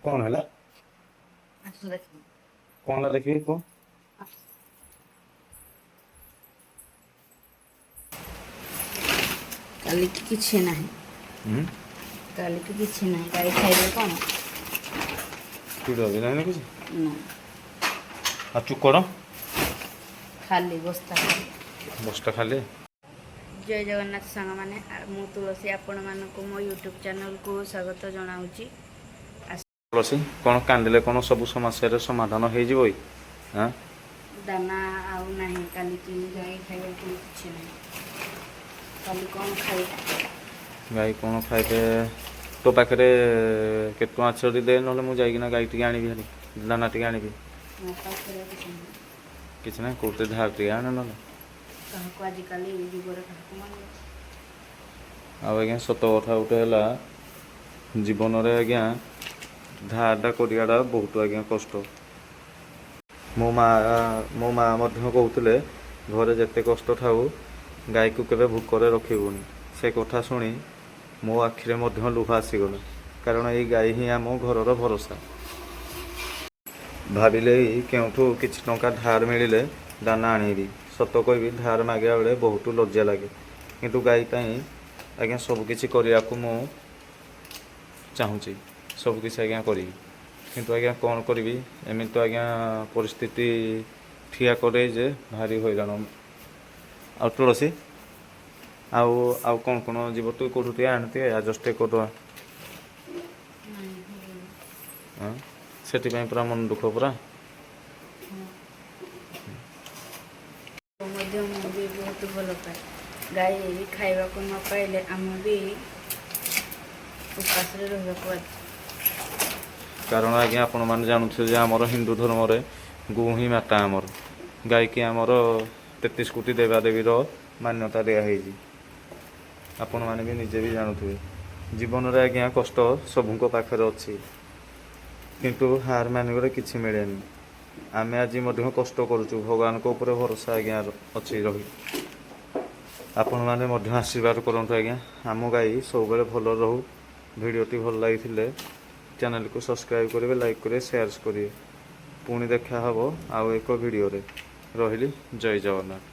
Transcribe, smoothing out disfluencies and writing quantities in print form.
कौन है कौन ला देखिए को काली की किसी नहीं हम्म काली की किसी नहीं गाड़ी खाइबे कौन चूड़ा भी नहीं ना कुछ ना आ चुकड़ खाली बस्ता खाली बसटा खाली जय जगन्नाथ सांग मैंने मु तुलसी आपण मानक मो यूट्यूब चैनल को स्वागत जनाऊँगी। तुलसी कौन कांदिले कौन सब समस्या समाधान हो जी हाँ दाना आउ नहीं काली की गाई खाइबे किसी नहीं काली कौन खाइबे गाई कौन खाइबे तो पाखे के टଙ୍କା छड़ी दे ना मुझे गाई टी आनी भारी दाना टी आनी मो पाखे किसी नहीं किसी ना कौटे धार टी आने ना क्या आजिकल जुगर क्या मांगे आज्ञा सत कथा गोटे है जीवन में आज्ञा धारटा कराटा बहुत आज्ञा कष्ट मो माँ कहते घरे जिते कष्ट थाऊ गाई को केवे भूकरे रखबुनि से कथा शुणी मो आखिरे लुह आसीगला कारण ये गाई ही आम घरर भरोसा भाविले केउठू किछि टंका धार मिले दाना आनिबी सत कहबी धार मागे बेले बहुत लज्जा लगे किंतु गाई पाई आज्ञा सबकिछि करिया को मो चाहूँगी सबकिछि आज्ञा करी किंतु आज्ञा कौन करी एमती तो आज्ञा परिस्थिति ठिया करे जे भारी हैरान आ तुलसी आउ कौन कौन जीव तू कौटू आनती आजस्ट कर हाँ से पूरा मन दुख पूरा भी बहुत भल पाए गाई खाइबा को न पाइले आम भी उपास रहा कारण आज्ञा आपण मैंने जानते जे आमर हिंदू धर्म रे गो ही माता आमर गाई की आमर 33 कोटी देवादेवीर मान्यता दिखाई आपण मैंने भी निजे भी जानुवे जीवन में आज्ञा कष्ट सबुक पाखे अच्छी किंतु हार मानिक किसी मिले आम आज कष्ट करुचु भगवान को ऊपर भरोसा आज्ञा अच्छी रही आपण मैंने आशीर्वाद करूँ आज्ञा आम गाई सब भल रहू भिडटी भल लगी चैनल को सब्सक्राइब करेंगे लाइक करेंगे शेयर करेंगे पुणी देखा हम आउ एक वीडियो रे रही जय जगन्नाथ।